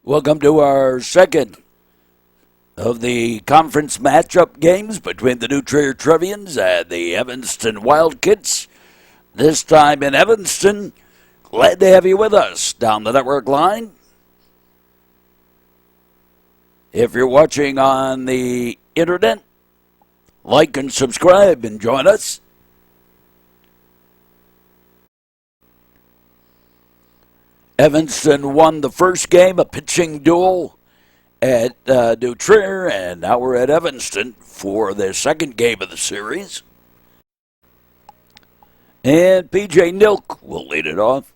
Welcome to our second of the conference matchup games between the new Trier Trevians and the Evanston Wildkits. This time in Evanston. Glad to have you with us down the network line. If you're watching on the internet, like and subscribe and join us. Evanston won the first game, a pitching duel at New Trier, and now we're at Evanston for the second game of the series. And P.J. Nilk will lead it off.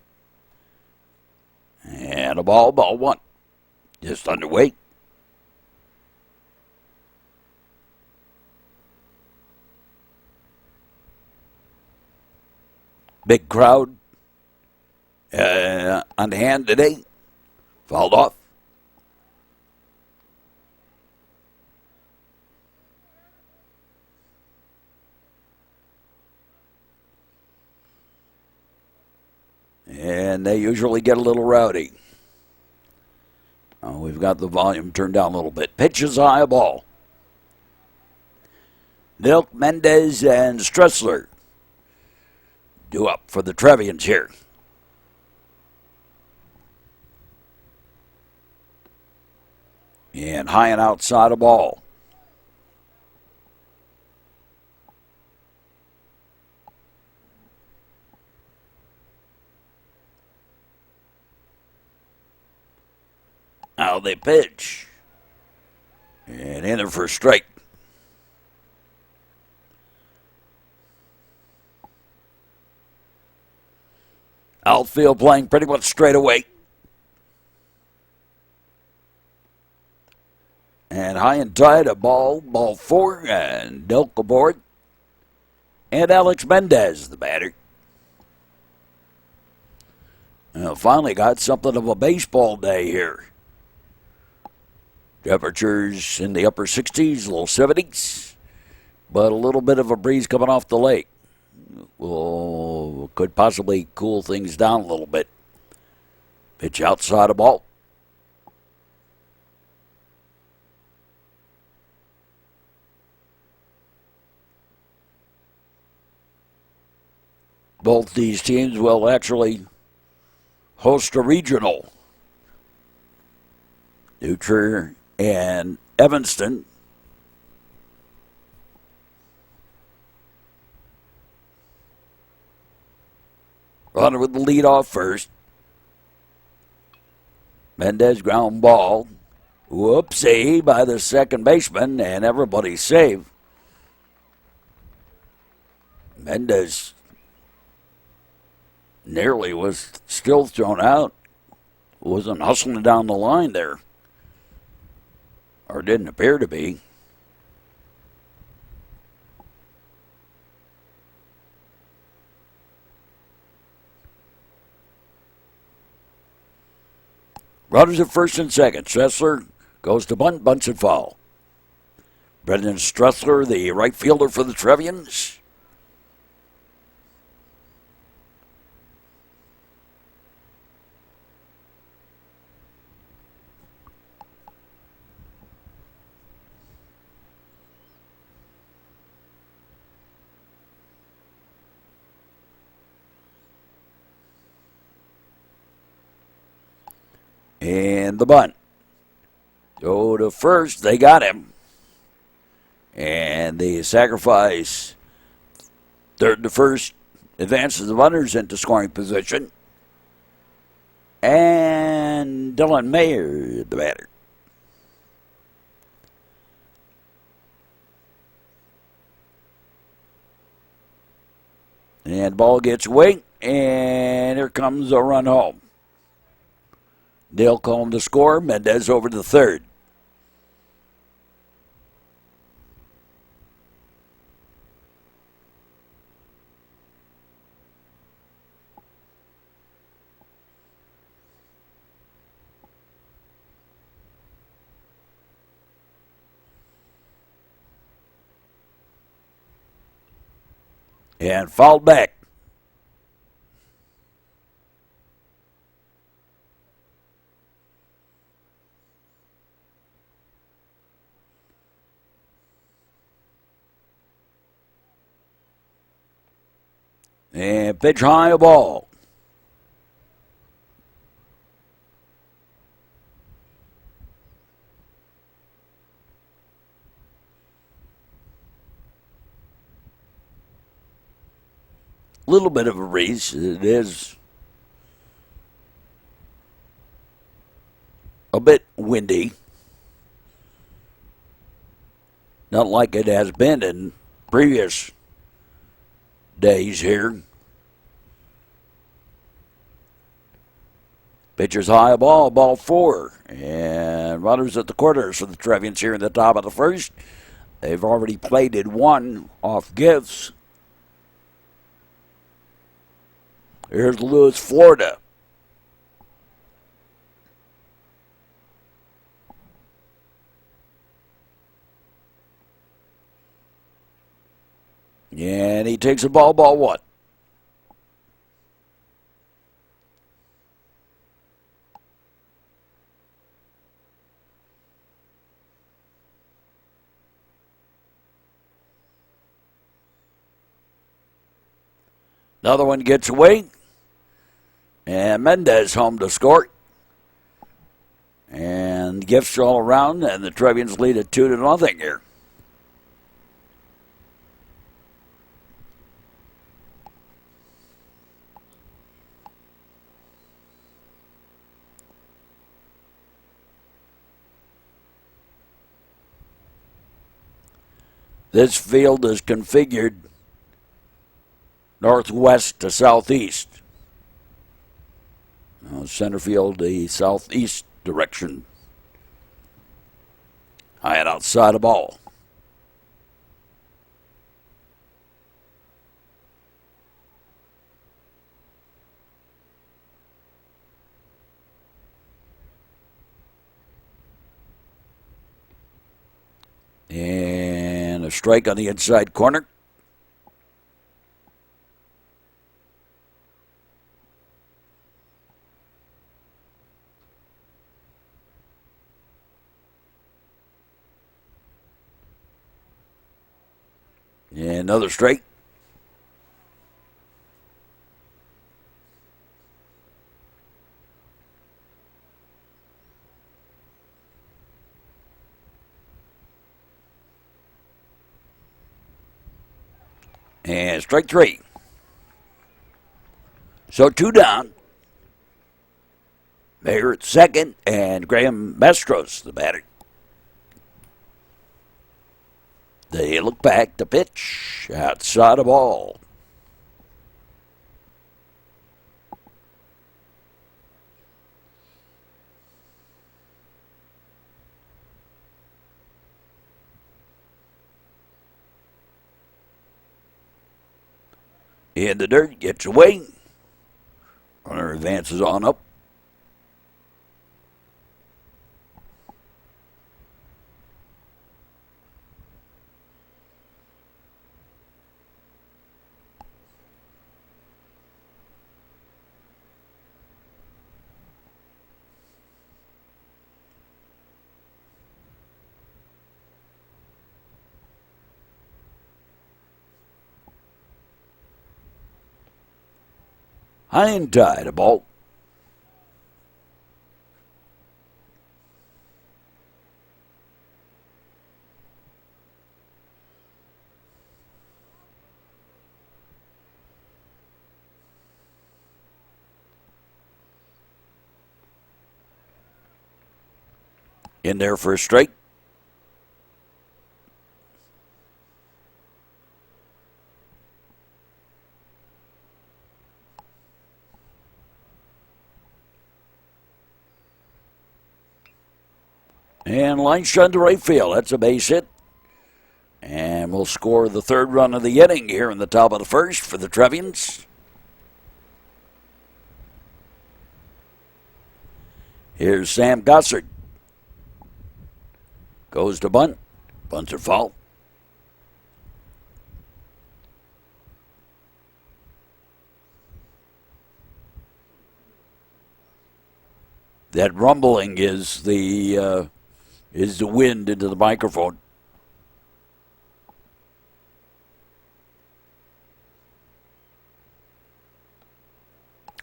And a ball one. Just underway. Big crowd on hand today. Fouled off. And they usually get a little rowdy. We've got the volume turned down a little bit. Pitch is a high ball. Nilk, Mendez, and Stressler due up for the Trevians here. And high and outside a ball. Now they pitch. And in there for a strike. Outfield playing pretty much straight away. And high and tight, a ball four, and Nilk aboard. And Alex Mendez, the batter. Finally got something of a baseball day here. Temperatures in the upper 60s, low 70s, but a little bit of a breeze coming off the lake. Could possibly cool things down a little bit. Pitch outside a ball. Both these teams will actually host a regional. New Trier and Evanston. Runner with the lead off first. Mendez ground ball. Whoopsie by the second baseman, and everybody's safe. Mendez nearly was still thrown out. Wasn't hustling down the line there. Or didn't appear to be. Runners at first and second. Stressler goes to bunt, bunts and foul. Brendan Stressler, the right fielder for the Trevians. And the bunt. Go to first. They got him. And the sacrifice. Third to first advances the runners into scoring position. And Dylan Mayer, the batter. And ball gets away. And here comes a run home. Nilk home to score. Mendez over to third. And fouled back. And pitch high, a ball. Little bit of a breeze. It is a bit windy. Not like it has been in previous days here. Pitcher's high, a ball 4. And runners at the corners for the Trevians here in the top of the first. They've already plated 1 off gifts. Here's Lewis, Florida. And he takes a ball 1. Another one gets away. And Mendez home to score. And gifts all around, and the Trevians lead it 2-0 here. This field is configured northwest to southeast. Center field, the southeast direction. High and outside the ball. And a strike on the inside corner. And another strike. And strike 3. So 2 down. Mayer at second, and Graham Mestros, the batter. They look back, the pitch, outside the ball. In the dirt, gets away. Runner advances on up. High and tight, a ball. In there for a strike. And line shot to right field. That's a base hit. And we'll score the 3rd run of the inning here in the top of the 1st for the Trevians. Here's Sam Gossard. Goes to bunt. Bunts are foul. That rumbling is the wind into the microphone.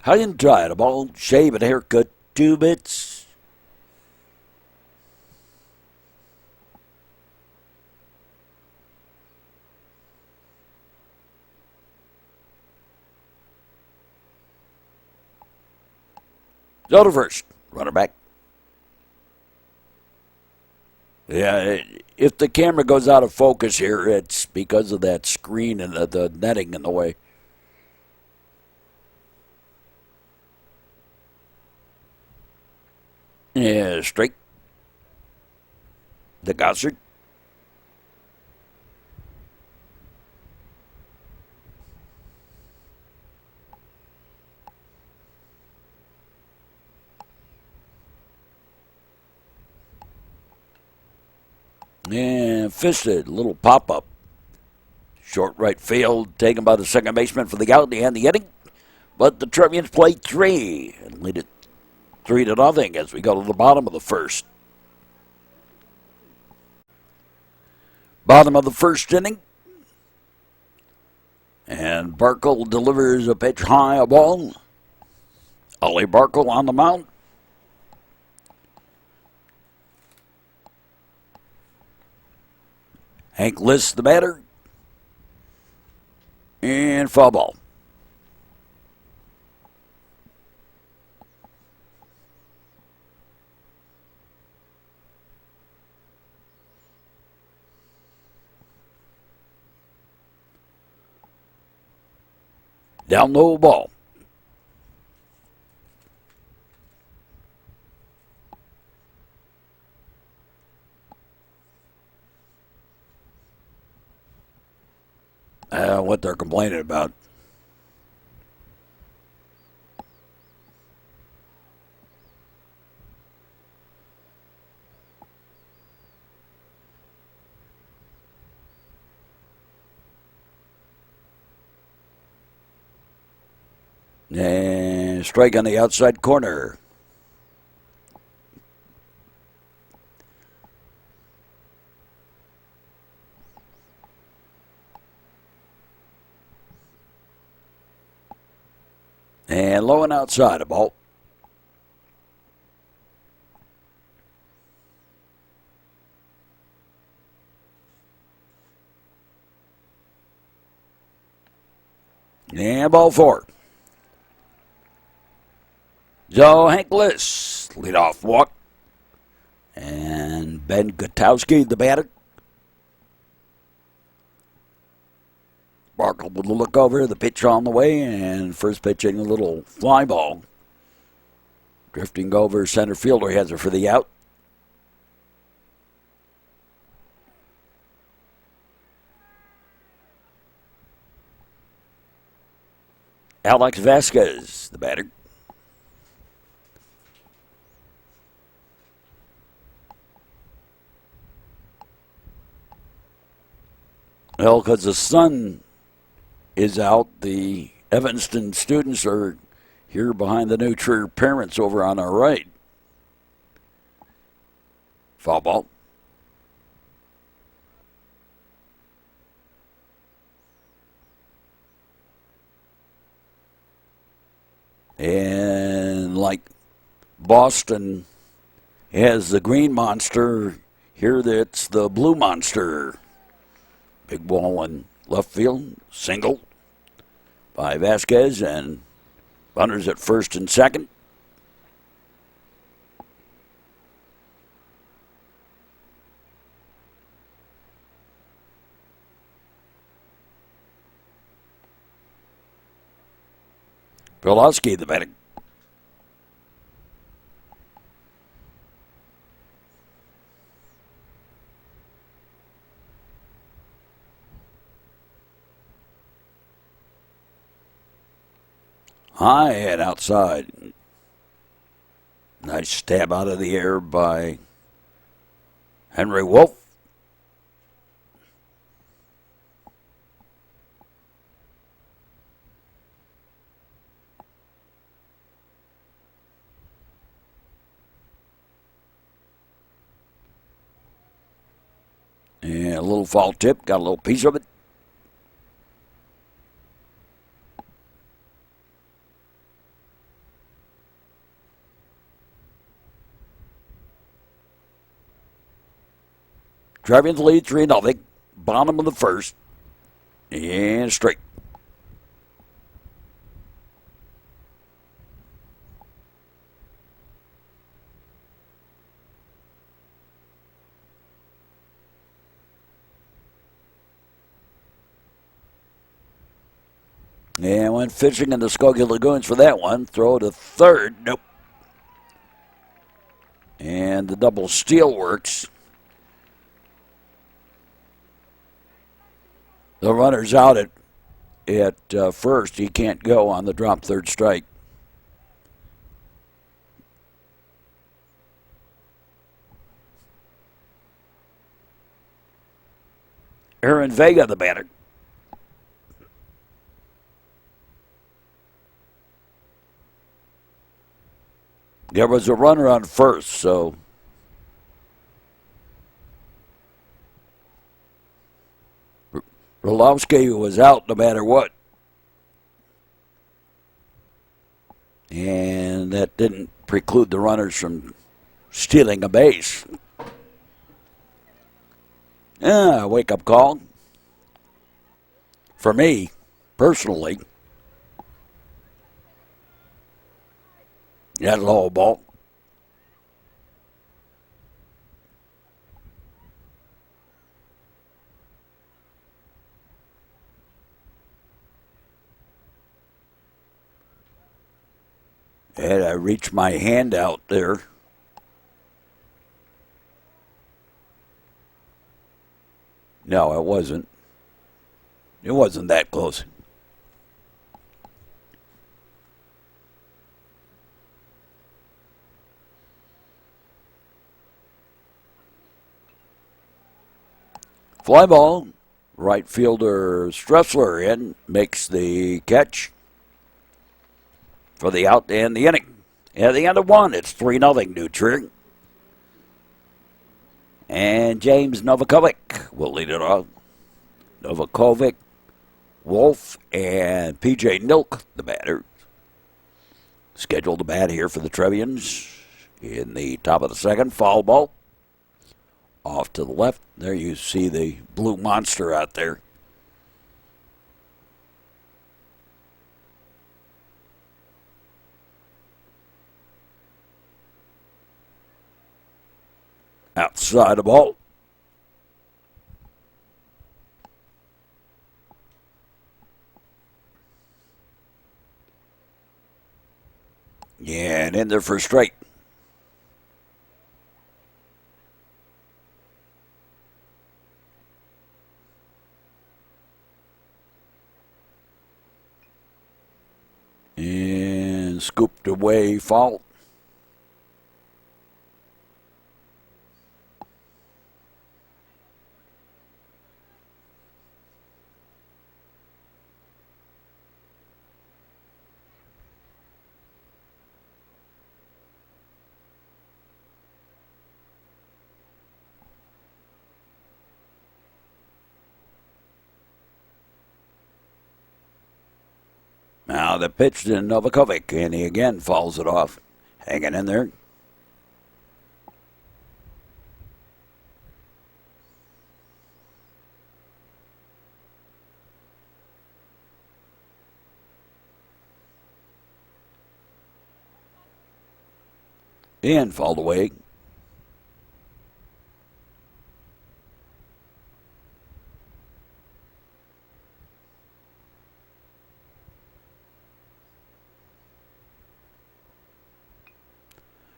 High and tight, a ball, shave and haircut, 2 bits. Go to first. Runner back. Yeah, if the camera goes out of focus here, it's because of that screen and the netting in the way. Yeah, straight. The Gossard. And fisted, little pop-up. Short right field, taken by the second baseman for the out and the inning. But the Trevians play 3 and lead it 3-0 as we go to the bottom of the first. Bottom of the first inning. And Barkle delivers a pitch high, a ball. Ollie Barkle on the mound. Hank List, the batter. And foul ball. Down low ball. What they're complaining about. And strike on the outside corner. And low and outside, a ball. And ball 4. So Hank List, leadoff walk. And Ben Gutowski, the batter. Barkle with a look over, the pitch on the way, and first pitching a little fly ball. Drifting over, center fielder has it for the out. Alex Vasquez, the batter. Well, because the sun is out, the Evanston students are here behind the new Trier parents over on our right. Foul ball. And like Boston has the green monster, here it's the blue monster. Big ball in left field, single by Vasquez, and runners at first and second. Pulaski, the batter. High and outside. Nice stab out of the air by Henry Wolf. And a little foul tip, got a little piece of it. Trevians lead 3-0. Bottom of the first. And straight. And went fishing in the Skokie Lagoons for that one. Throw to third. Nope. And the double steal works. The runner's out at first. He can't go on the drop third strike. Aaron Vega, the batter. There was a runner on first, so Rulowski was out no matter what. And that didn't preclude the runners from stealing a base. Wake-up call. For me, personally. That's a low ball. And I reached my hand out there. No, it wasn't. It wasn't that close. Fly ball. Right fielder Stressler in makes the catch for the out and the inning. At the end of one, it's 3-0 New Trier. And James Novakovic will lead it off. Novakovic, Wolf, and P.J. Nilk, the batter. Scheduled to bat here for the Trevians in the top of the second. Foul ball. Off to the left. There you see the blue monster out there. Outside the ball. Yeah, and in there for straight. And scooped away foul. Now the pitch to Novakovic, and he again fouls it off. Hanging in there. And fouled away.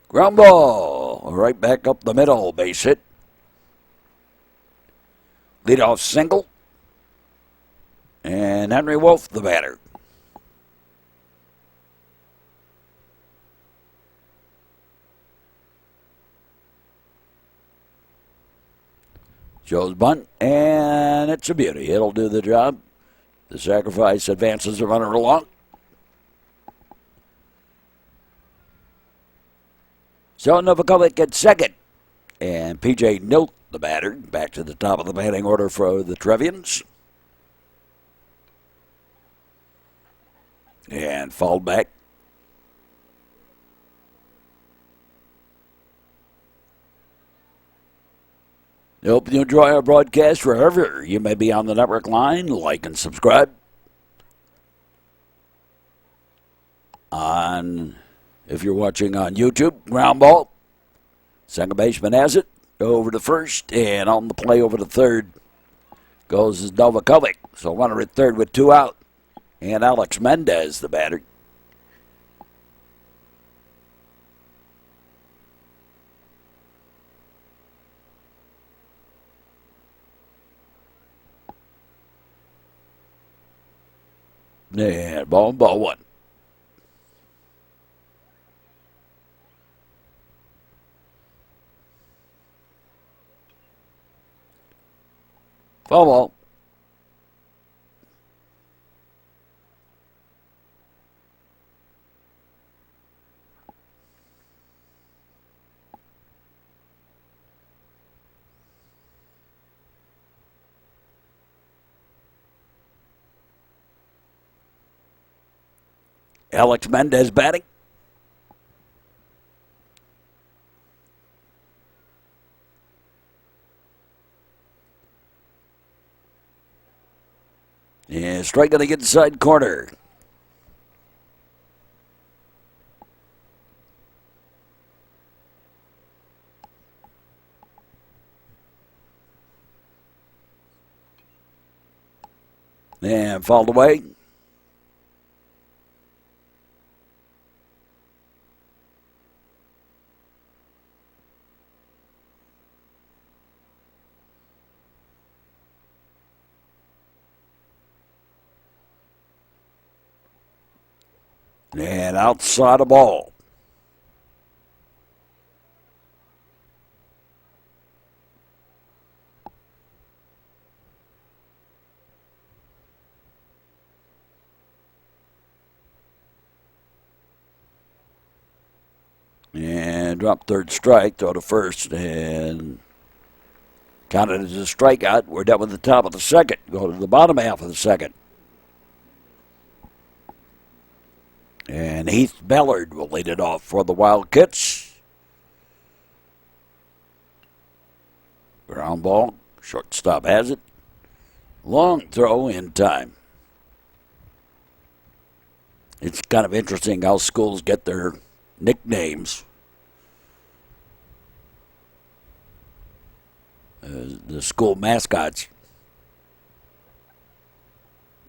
Ground ball, right back up the middle, base hit. Leadoff single. And Henry Wolf, the batter. Joe's bunt, and it's a beauty. It'll do the job. The sacrifice advances the runner along. So Novakovic at second. And P.J. Nilk, the batter, back to the top of the batting order for the Trevians. And fouled back. I hope you enjoy our broadcast wherever you may be on the network line. Like and subscribe. If you're watching on YouTube, ground ball. Second baseman has it. Over to first, and on the play over to third goes Novakovic. So runner at third with 2 out. And Alex Mendez, the batter. And ball 1. Foul ball. Alex Mendez batting. Yeah, strike on the inside corner. And fouled away. And outside the ball. And drop third strike, throw to first, and counted as a strikeout. We're done with the top of the second. Go to the bottom half of the second. And Heath Ballard will lead it off for the Wildkits. Ground ball. Shortstop has it. Long throw in time. It's kind of interesting how schools get their nicknames. The school mascots.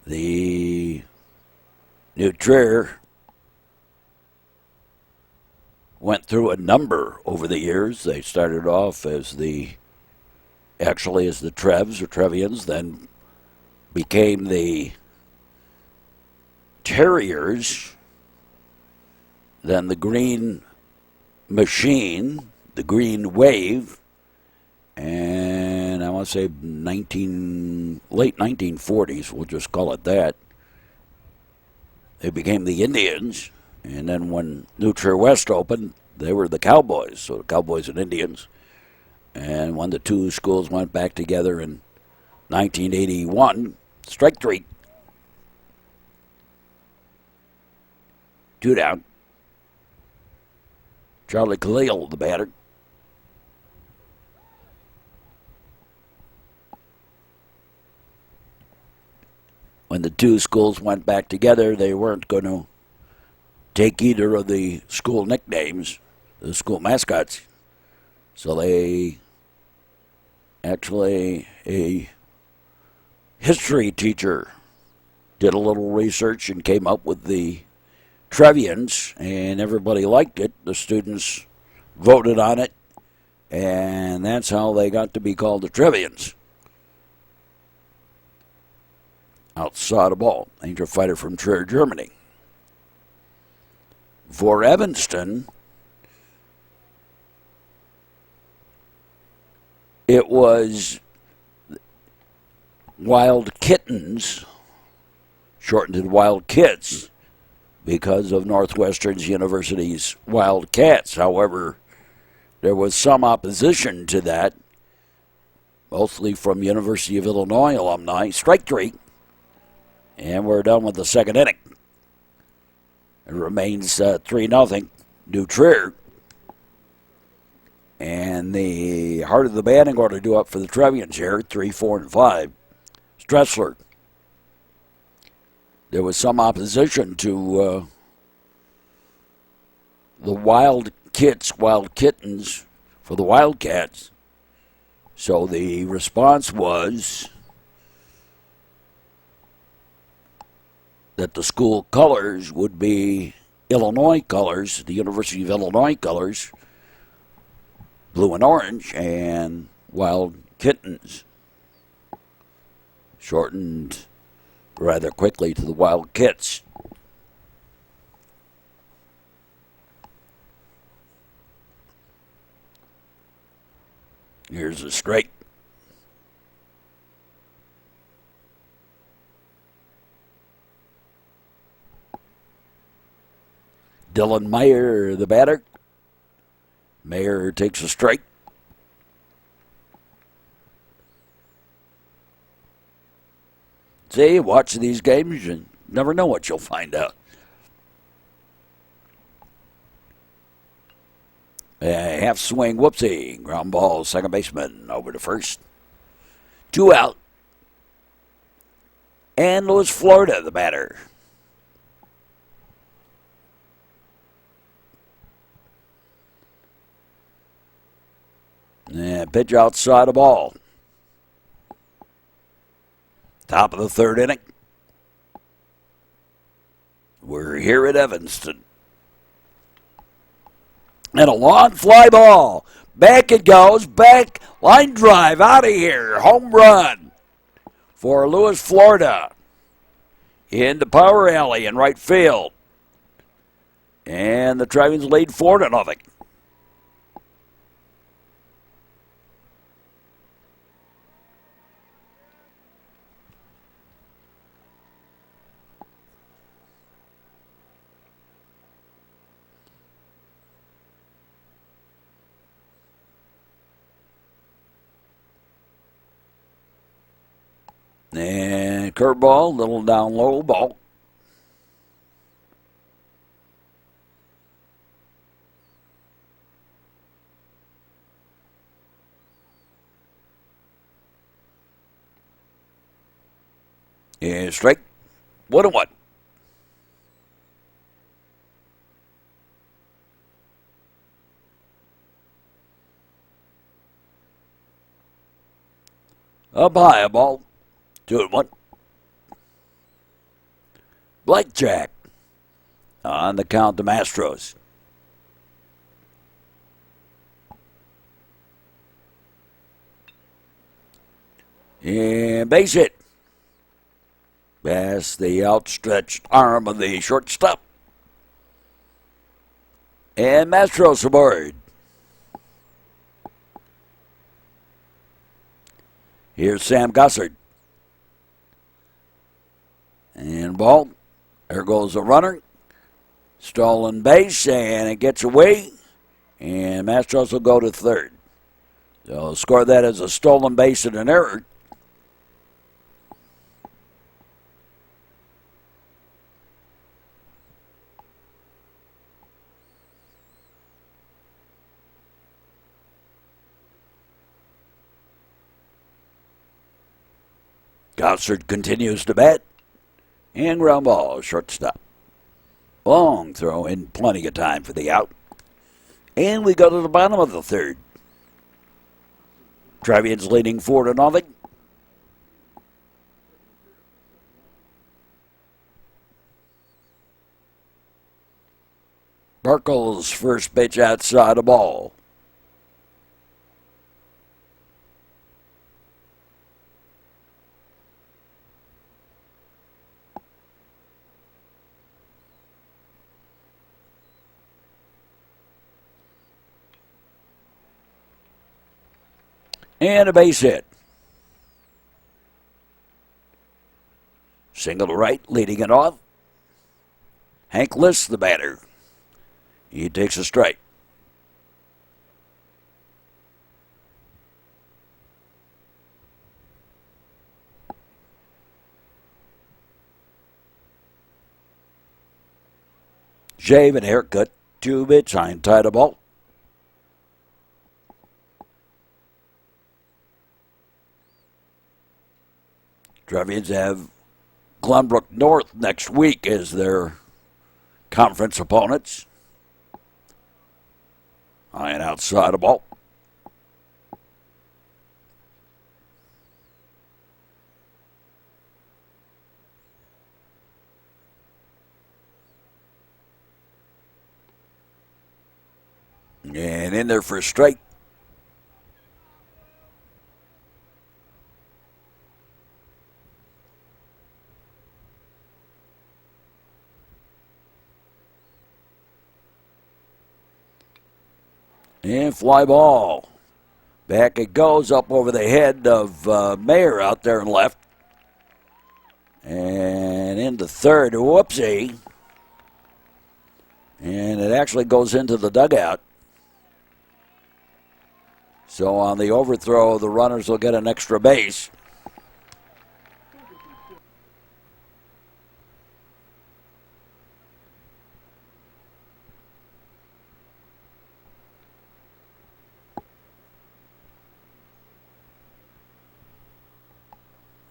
The New Trier went through a number over the years. They started off as the Trevs or Trevians, then became the Terriers, then the Green Machine, the Green Wave, and I want to say late 1940s, we'll just call it that. They became the Indians. And then when New Trier West opened, they were the Cowboys, so the Cowboys and Indians. And when the two schools went back together in 1981, strike 3. 2 down. Charlie Khalil, the batter. When the two schools went back together, they weren't going to take either of the school nicknames, the school mascots. So a history teacher did a little research and came up with the Trevians, and everybody liked it. The students voted on it, and that's how they got to be called the Trevians. Outside the ball, Angel Fighter from Trier, Germany. For Evanston, it was Wild Kittens, shortened to Wildkits, because of Northwestern University's Wildcats. However, there was some opposition to that, mostly from University of Illinois alumni. Strike 3, and we're done with the second inning. It remains 3-0, New Trier. And And the heart of the batting order due up for the Trevians here, 3, 4, and 5. Stressler. There was some opposition to the Wild Kittens for the Wildcats. So the response was that the school colors would be Illinois colors, the University of Illinois colors, blue and orange, and Wild Kittens, shortened rather quickly to the Wildkits. Here's a strike. Dylan Meyer, the batter. Meyer takes a strike. See, watch these games, you never know what you'll find out. Half swing, whoopsie. Ground ball, second baseman over to first. 2 out. And Louis Florida, the batter. And pitch outside the ball. Top of the third inning. We're here at Evanston. And a long fly ball. Back it goes. Back line drive out of here. Home run for Louis Florida. Into power alley in right field. And the Trevians lead 4-0. And curveball, little down low ball. And strike. 1-1. Up high, a ball. 2-1. Blackjack on the count to Mastros. And base hit. Past the outstretched arm of the shortstop. And Mastros aboard. Here's Sam Gossard. And ball. There goes a runner. Stolen base, and it gets away. And Mastros will go to third. So score that as a stolen base and an error. Gossard continues to bat. And ground ball, shortstop. Long throw in plenty of time for the out. And we go to the bottom of the third. Trevians leading 4-0. Barkle's first pitch outside the ball. And a base hit. Single to right, leading it off. Hank List, the batter. He takes a strike. Shave and haircut, 2 bits, high and tight a ball. Trevians have Glenbrook North next week as their conference opponents. And outside the ball. And in there for a strike. And fly ball. Back it goes up over the head of Mayer out there and left. And into third. Whoopsie. And it actually goes into the dugout. So on the overthrow, the runners will get an extra base.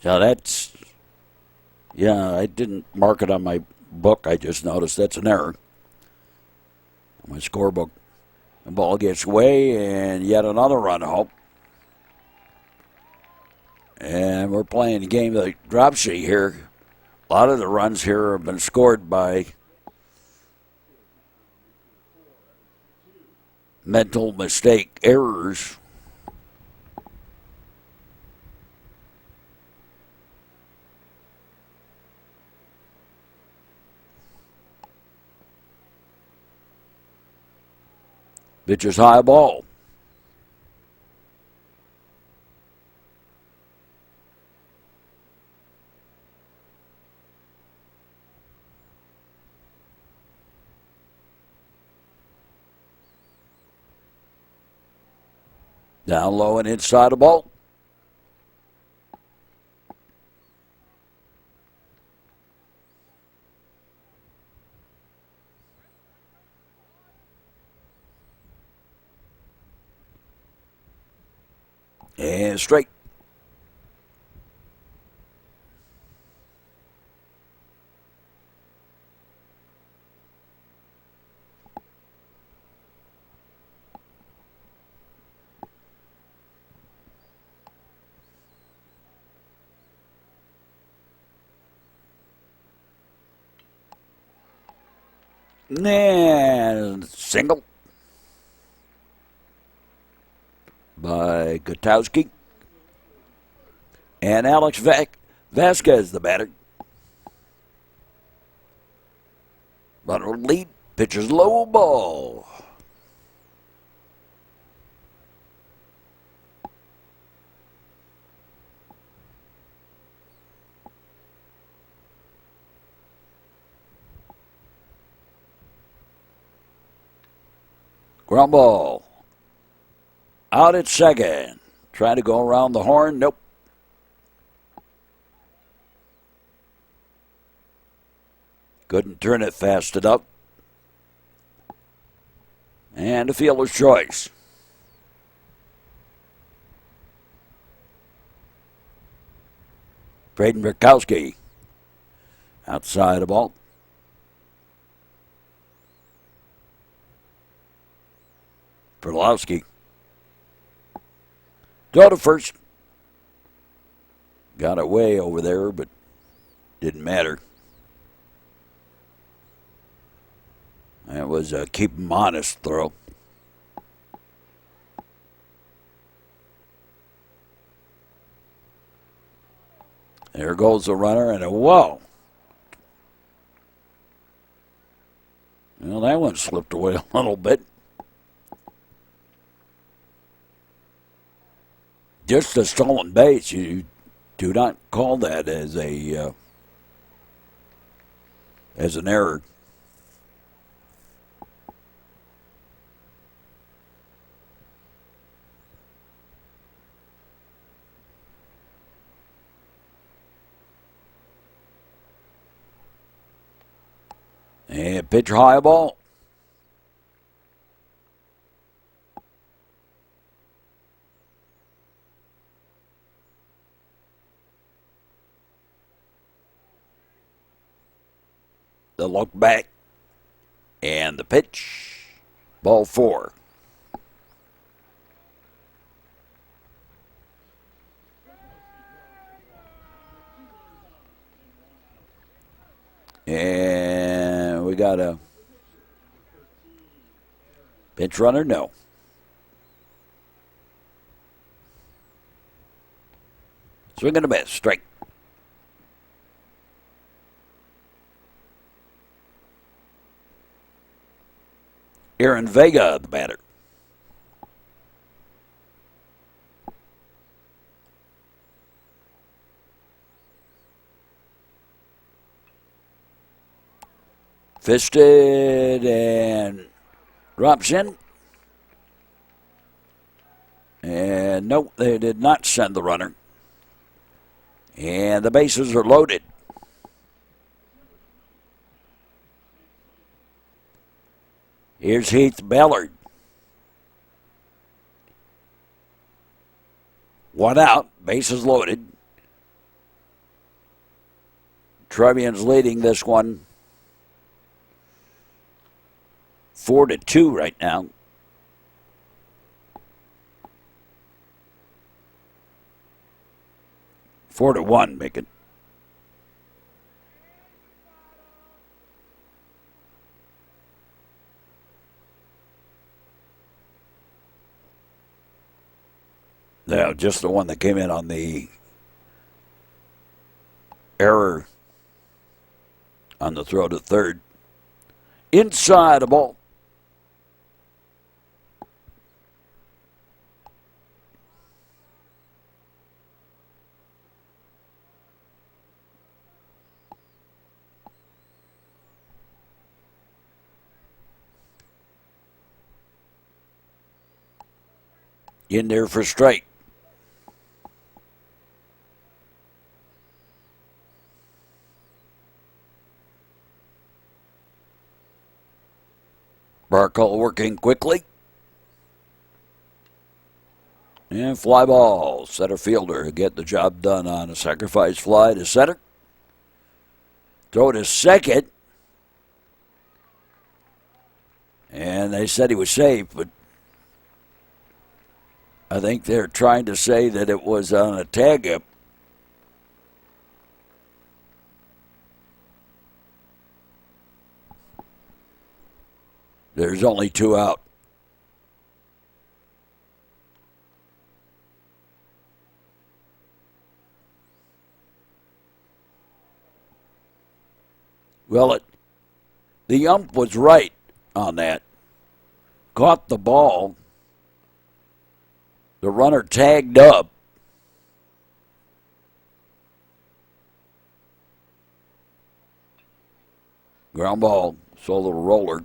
So that's, yeah, I didn't mark it on my book. I just noticed that's an error on my scorebook. The ball gets away, and yet another run home. And we're playing a game of dropsy here. A lot of the runs here have been scored by mental mistake errors. Pitcher's high ball. Down low and inside the ball. And straight. And single by Gutowski. And Alex Vasquez, the batter. Runner lead, pitcher's low ball. Ground ball. Out at second. Trying to go around the horn. Nope. Couldn't turn it fast enough. And a fielder's choice. Braden Burkowski. Outside the ball. Perlowski. Go to first. Got away over there, but didn't matter. That was a keep him honest throw. There goes the runner, and a whoa. Well, that one slipped away a little bit. Just a stolen base. You do not call that as an error. And pitch high ball. The look back. And the pitch. Ball 4. And we got a pinch runner, no. Swing and a miss, strike. Aaron Vega, the batter. Fisted and drops in. And nope, they did not send the runner. And the bases are loaded. Here's Heath Ballard. 1 out, bases loaded. Trevians leading this one 4-2 right now. Four to one, make it. No, just the one that came in on the error on the throw to third. Inside the ball. In there for strike. Barkle working quickly. And fly ball. Center fielder get the job done on a sacrifice fly to center. Throw to second. And they said he was safe, but I think they're trying to say that it was on a tag up. There's only 2 out. Well, the ump was right on that. Caught the ball. The runner tagged up. Ground ball, so a little roller.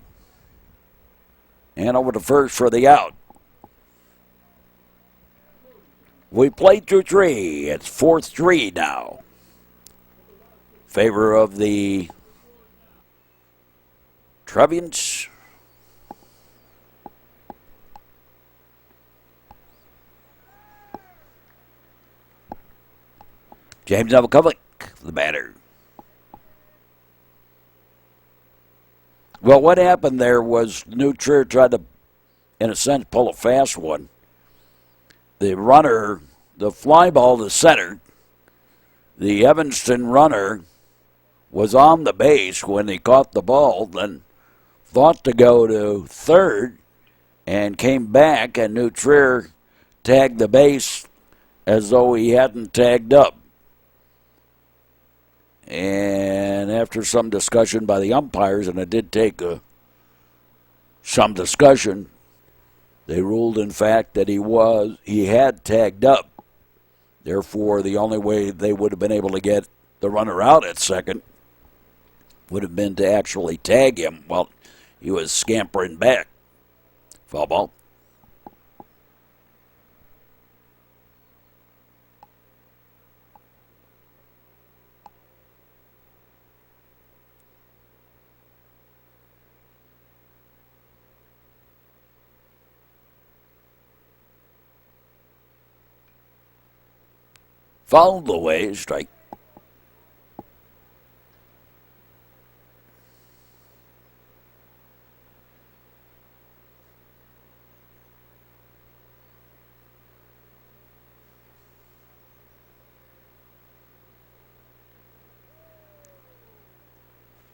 And over to first for the out. We played through 3. It's 4-3 now. Favor of the Trevians. James Novakovic, the batter. Well, what happened there was New Trier tried to, in a sense, pull a fast one. The runner, the fly ball to center, the Evanston runner was on the base when he caught the ball, then thought to go to third and came back, and New Trier tagged the base as though he hadn't tagged up. And after some discussion by the umpires, and it did take some discussion, they ruled, in fact, that he had tagged up. Therefore, the only way they would have been able to get the runner out at second would have been to actually tag him while he was scampering back. Foul ball. Fouled away, strike.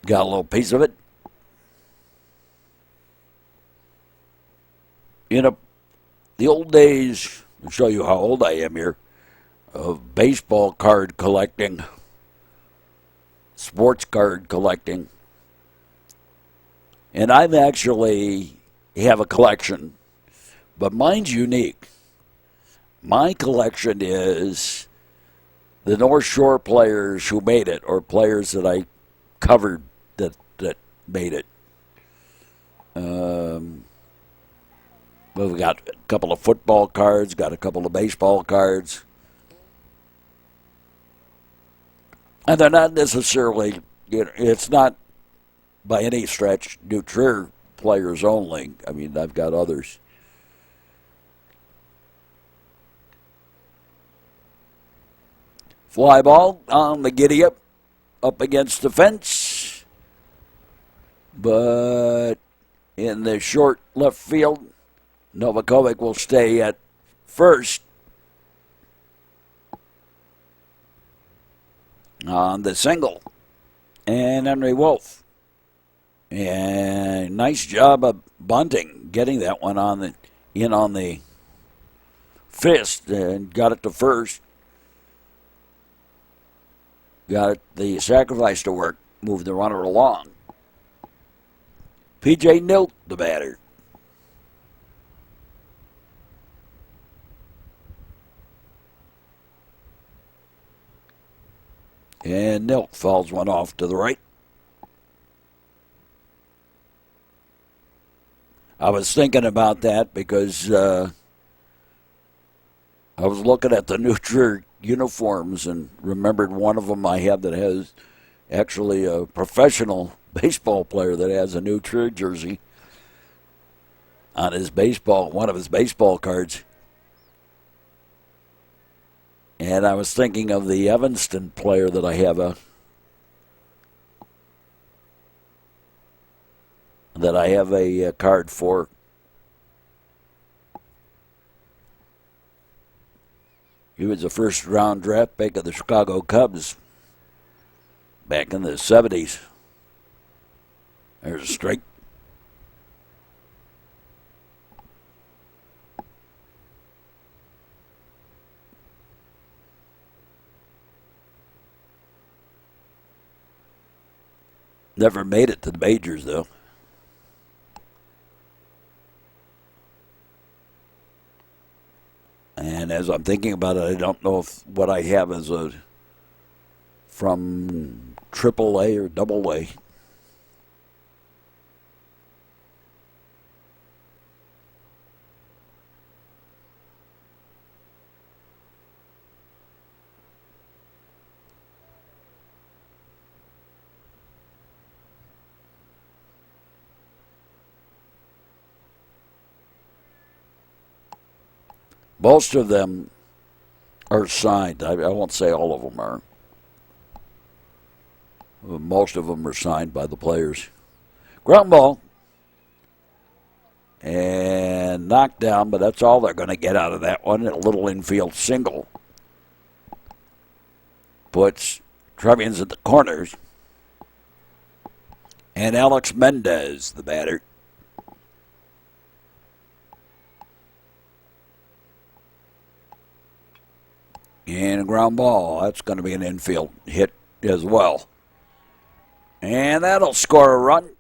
Got a little piece of it. In the old days, I'll show you how old I am here, of baseball card collecting, sports card collecting. And I've actually have a collection, but mine's unique. My collection is the North Shore players who made it, or players that I covered that made it. Well, we got a couple of football cards, got a couple of baseball cards. And they're not necessarily, it's not by any stretch New Trier players only. I mean, I've got others. Fly ball on the giddy up against the fence. But in the short left field, Novakovic will stay at first. On the single. And Henry Wolf. And nice job of bunting, getting that one on the fist and got it to first. Got the sacrifice to work, moved the runner along. P.J. Nilt, the batter. And Nilt fouls one off to the right. I was thinking about that because I was looking at the New Trier uniforms and remembered one of them I have that has actually a professional baseball player that has a New Trier jersey on his one of his baseball cards. And I was thinking of the Evanston player that I have a card for. He was a first-round draft pick of the Chicago Cubs back in the 70s. There's a strike. Never made it to the majors, though. And as I'm thinking about it, I don't know if what I have is from AAA or AA. Most of them are signed. I won't say all of them are. Most of them are signed by the players. Ground ball. And knocked down, but that's all they're going to get out of that one. A little infield single. Puts Trevians at the corners. And Alex Mendez, the batter. And a ground ball. That's going to be an infield hit as well. And that'll score a run.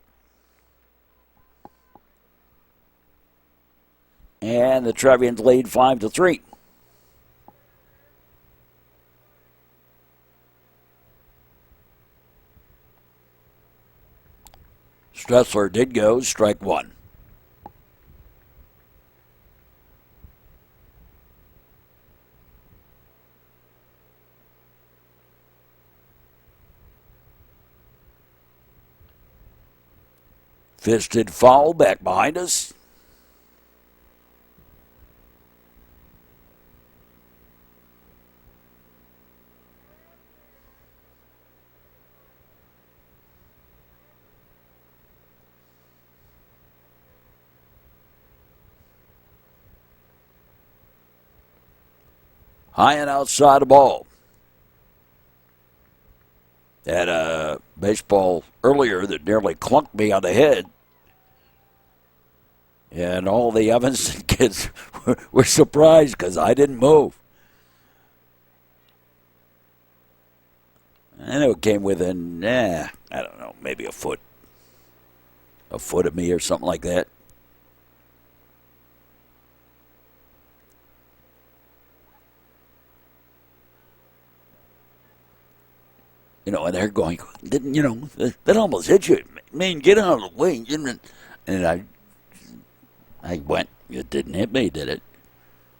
And the Trevians lead 5-3. Stressler did go, strike one. Fisted foul back behind us. High and outside the ball. That baseball earlier that nearly clunked me on the head. And all the Evanston kids were surprised because I didn't move. And it came within, I don't know, maybe a foot of me or something like that. You know, and they're going, didn't, you know, that almost hit you. Man, get out of the way. And I went, it didn't hit me, did it?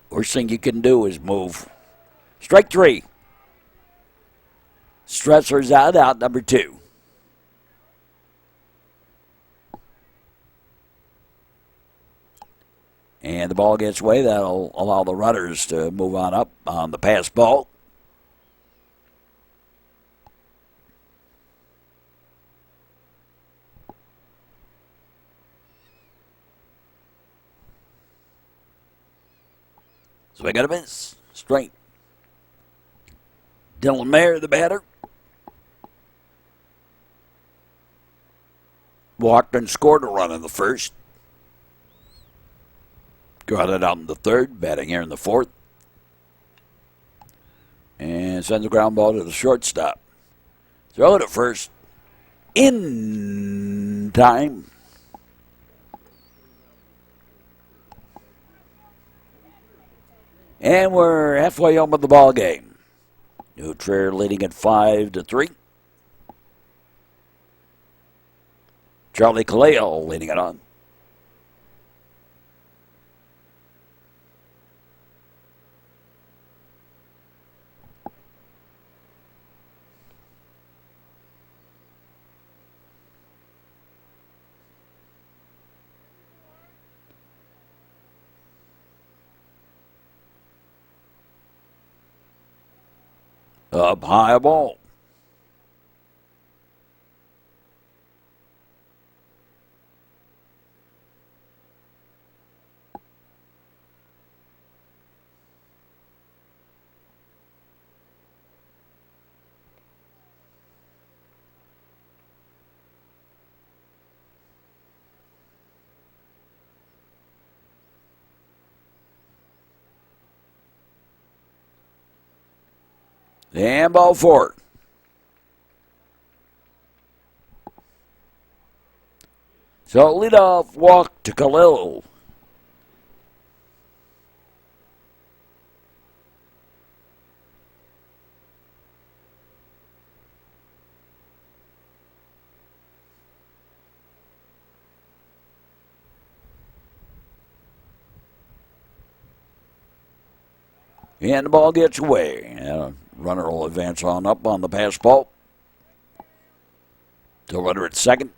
Worst thing you can do is move. Strike three. Stresser's out number 2. And the ball gets away. That'll allow the runners to move on up on the pass ball. So we got a miss. Straight. Dylan Mayer, the batter. Walked and scored a run in the first. Got it out in the third, batting here in the fourth. And sends a ground ball to the shortstop. Throw it at first. In time. And we're halfway home with the ball game. New Trier leading at 5-3. Charlie Kaleo leading it on. Up high a ball. And ball 4. So leadoff walk to Khalil. And the ball gets away. Runner will advance on up on the pass ball. The runner at second.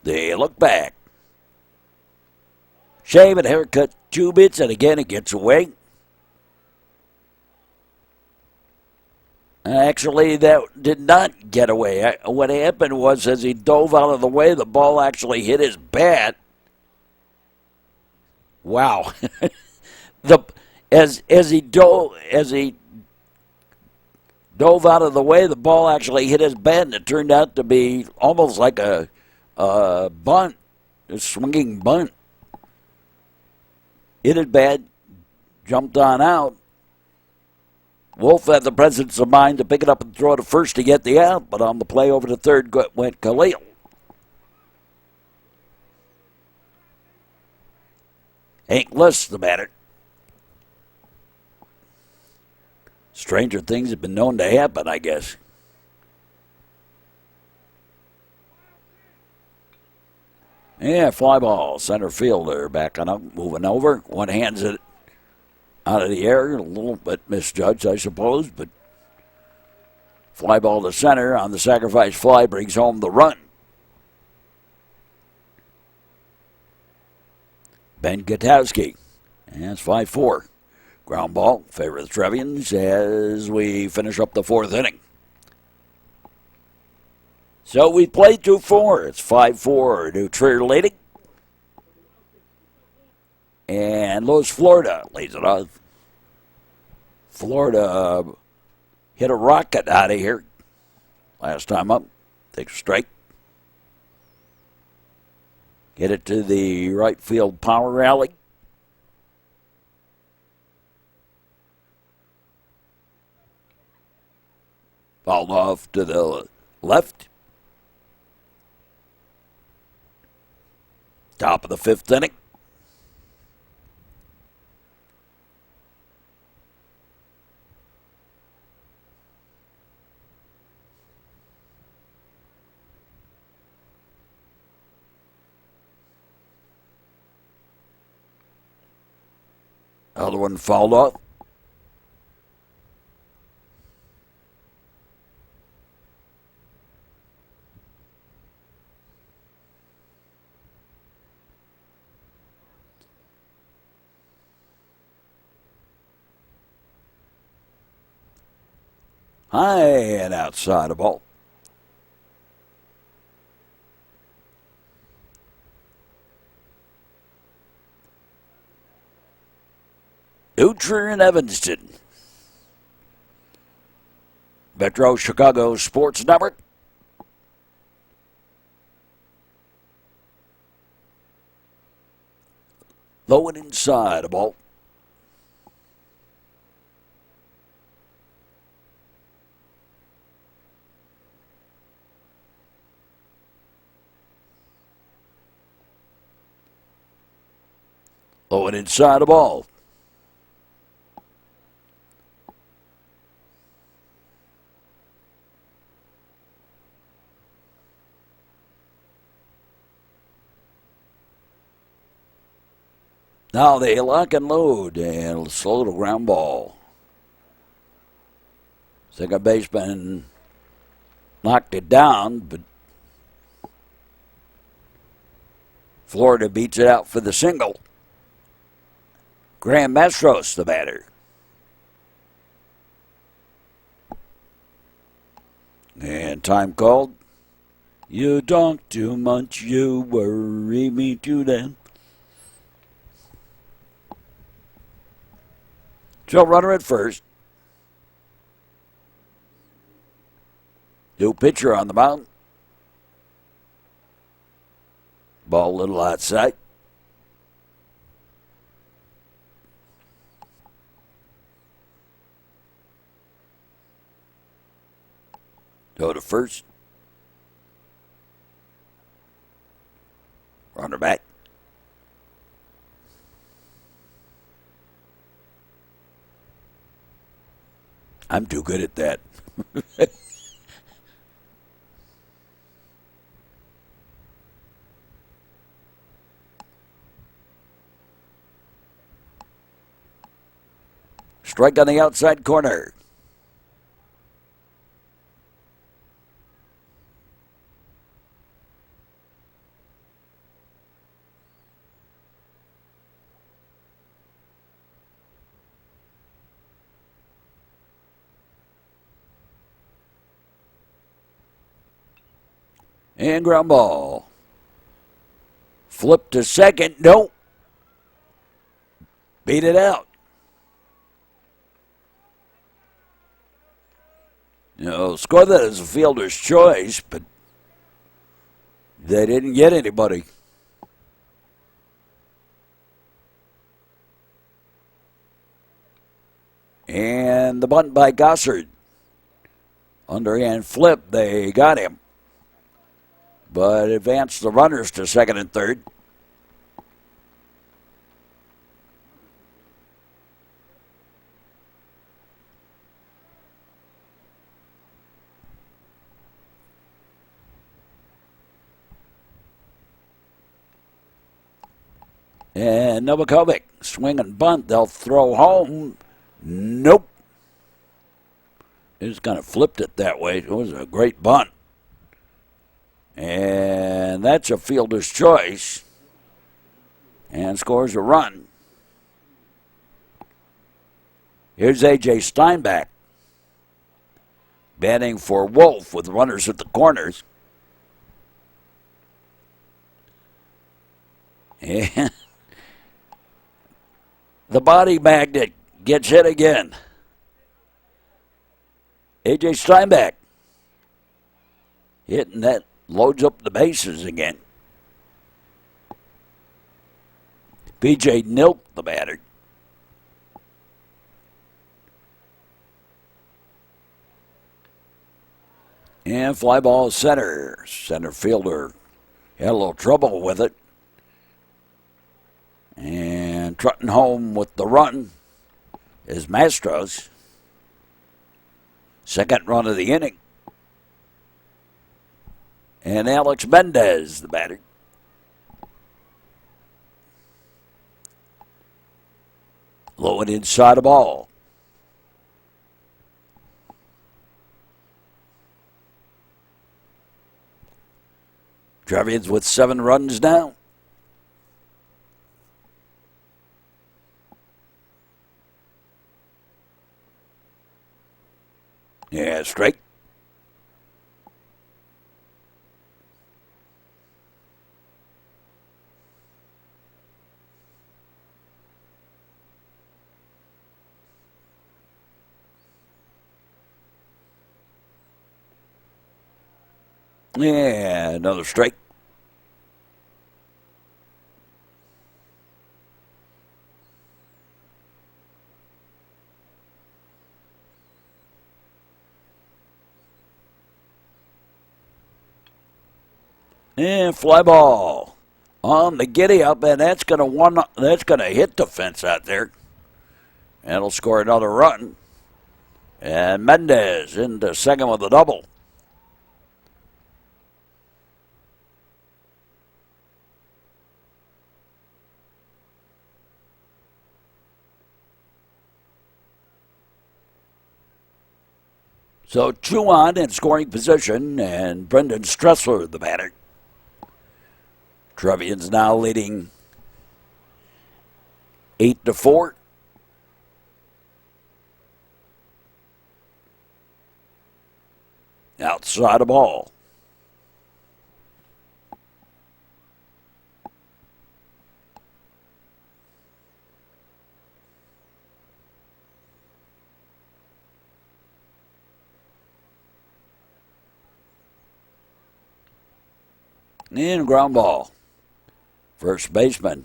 They look back. Shave and haircut 2 bits, and again it gets away. Actually, that did not get away. What happened was, as he dove out of the way, the ball actually hit his bat. Wow! As he dove out of the way, the ball actually hit his bat, and it turned out to be almost like a bunt, a swinging bunt. Hit his bat, jumped on out. Wolf had the presence of mind to pick it up and throw it to first to get the out, but on the play over to third went Khalil. Hank Liss, the batter. Stranger things have been known to happen, I guess. Yeah, fly ball. Center fielder backing up, moving over. One hands it out of the air, a little bit misjudged, I suppose, but fly ball to center on the sacrifice fly brings home the run. Ben Gutowski, and it's 5-4. Ground ball, favor of the Trevians as we finish up the 4th inning. So we played 2-4. It's 5-4. New Trier leading. And Louis, Florida leads it off. Florida hit a rocket out of here last time up. Takes a strike. Get it to the right field power alley. Fouled off to the left. Top of the fifth inning. Other one fouled off. High and outside of ball. New Trier and Evanston. Metro Chicago Sports Network. Low and inside of ball. Low and inside of ball. Now they lock and load and slow to ground ball. Second baseman knocked it down, but Florida beats it out for the single. Graham Mastros, the batter. And time called. You talk too much, you worry me to death. So runner at first. New pitcher on the mound. Ball a little outside. Go to first. Runner back. I'm too good at that. Strike on the outside corner. And ground ball. Flip to second. Nope. Beat it out. Score that as a fielder's choice, but they didn't get anybody. And the bunt by Gossard. Underhand flip, they got him. But advanced the runners to second and third. And Novakovic, swing and bunt. They'll throw home. Nope. They just kind of flipped it that way. It was a great bunt. And that's a fielder's choice. And scores a run. Here's A.J. Steinbach batting for Wolf with runners at the corners. And the body magnet gets hit again. A.J. Steinbeck hitting that, loads up the bases again. B.J. Nilt, the batter. And fly ball center. Center fielder had a little trouble with it. And trotting home with the run is Mastros. Second run of the inning. And Alex Mendez, the batter. Low and inside the ball. Trevians with 7 runs now. Yeah, straight. Yeah, another strike. And fly ball on the giddy up, and that's gonna hit the fence out there. That'll score another run. And Mendez into second with a double. So 2 on in scoring position, and Brendan Stressler, the batter. Trevians now leading 8-4. Outside the ball. And ground ball. First baseman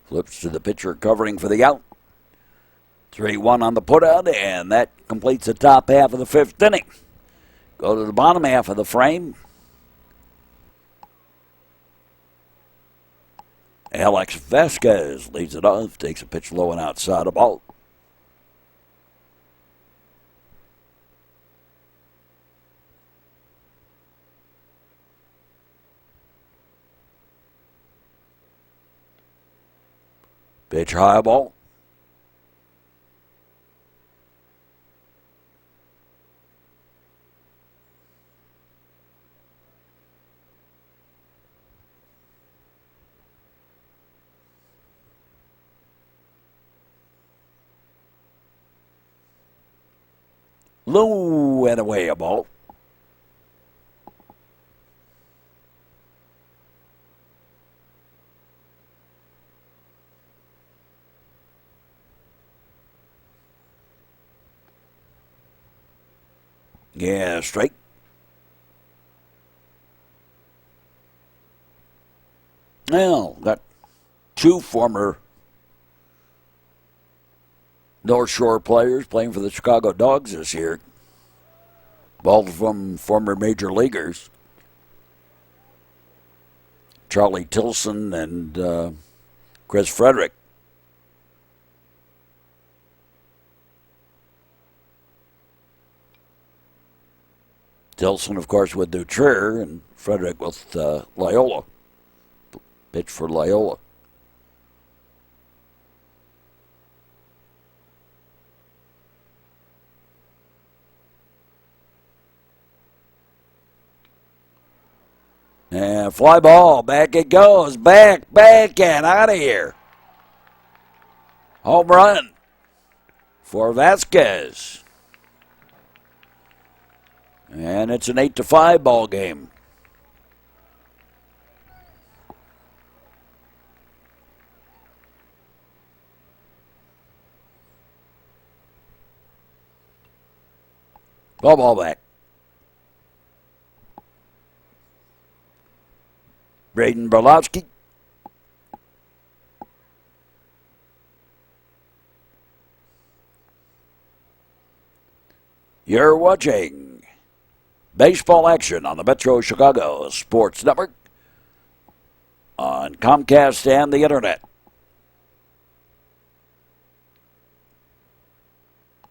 flips to the pitcher covering for the out. 3-1 on the putout, and that completes the top half of the 5th inning. Go to the bottom half of the frame. Alex Vasquez leads it off, takes a pitch low and outside the ball. Pitch high ball. Low and away a ball. Yeah, straight. Well, got 2 former North Shore players playing for the Chicago Dogs this year. Both of them former major leaguers. Charlie Tilson and Chris Frederick. Tilson, of course, with Trier, and Frederick with Loyola. Pitch for Loyola. And fly ball, back it goes, back, and out of here. Home run for Vasquez. And it's an 8-5 ball game. Ball back. Braden Berlowski. You're watching baseball action on the Metro Chicago Sports Network on Comcast and the Internet.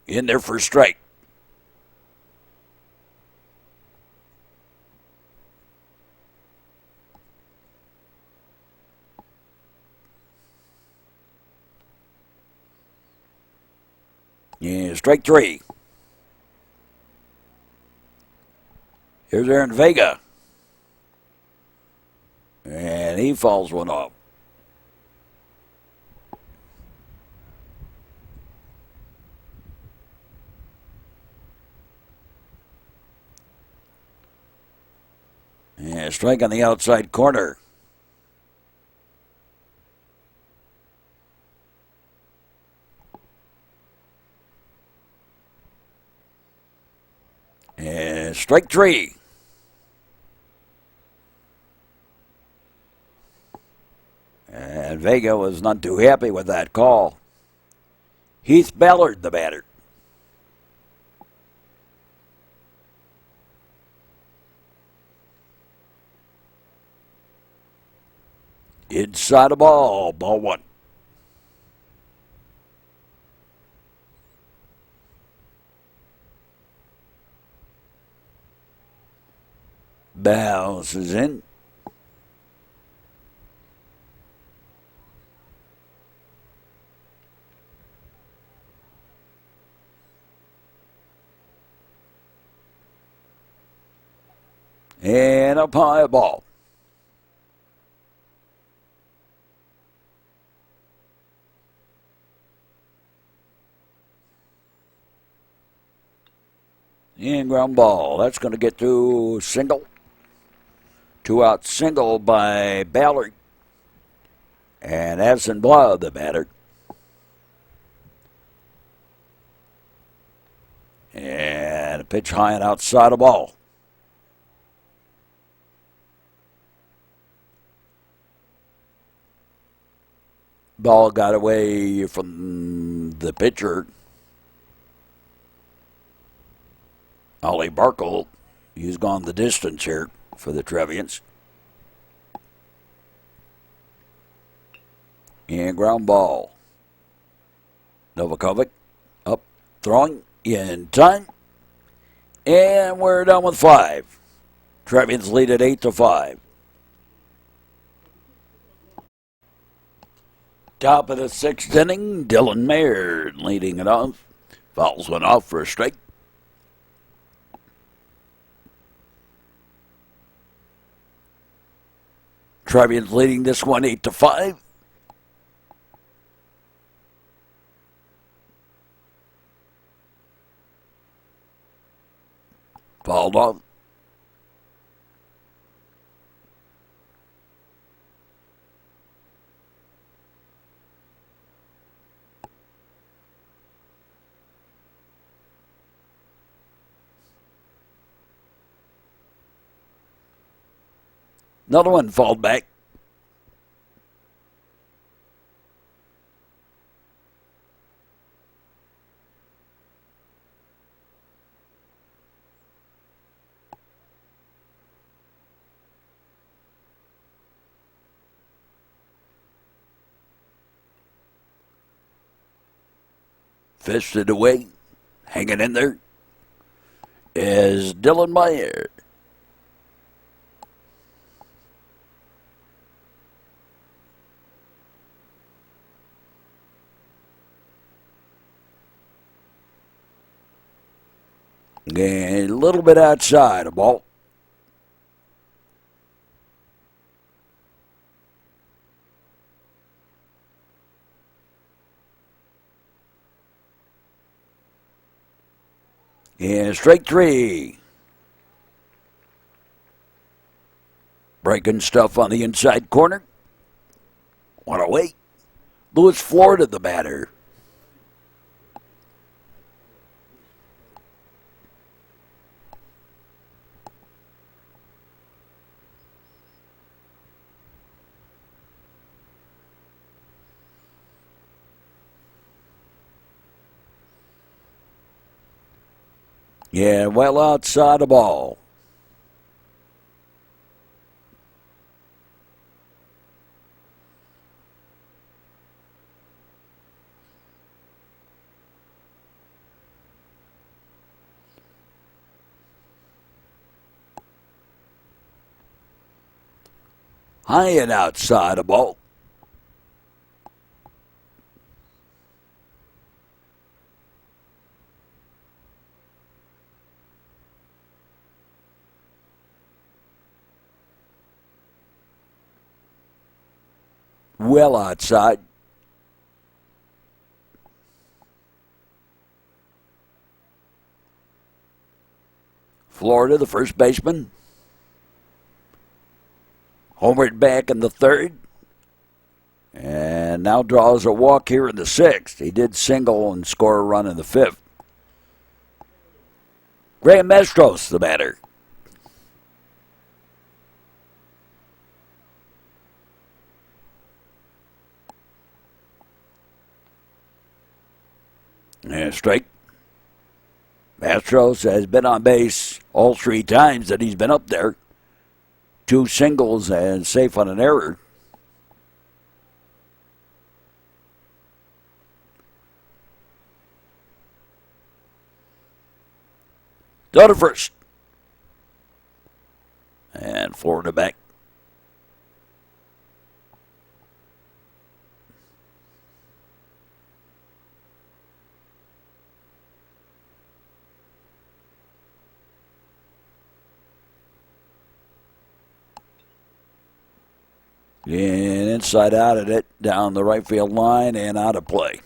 In there for strike. Yeah, strike three. Here's Aaron Vega. And he fouls one off. And strike on the outside corner. And strike three. And Vega was not too happy with that call. Heath Ballard, the batter. Inside the ball, ball one. Bounces in. And up high ball. And ground ball. That's going to get to single. 2-out single by Ballard. And Addison Blood, the batter. And a pitch high and outside the ball. Ball got away from the pitcher. Ollie Barkle. He's gone the distance here for the Trevians. And ground ball. Novakovic up, throwing in time. And we're done with 5. Trevians lead at 8-5. Top of the 6th inning, Dylan Mayer leading it off. Fouls one off for a strike. Trevians leading this one 8-5. Fouled off. Another one fouled back. Fisted away, hanging in there, is Dylan Meyer. A little bit outside the ball. And strike three. Breaking stuff on the inside corner. One away. Louis Florida, the batter. Yeah, well outside the ball. High and outside the ball. Well outside. Florida, the first baseman. Homered back in the third. And now draws a walk here in the sixth. He did single and score a run in the fifth. Graham Mestros, the batter. And strike. Mestros has been on base all three times that he's been up there. 2 singles and safe on an error. Go to first. And Florida back. And inside out at it, down the right field line and out of play.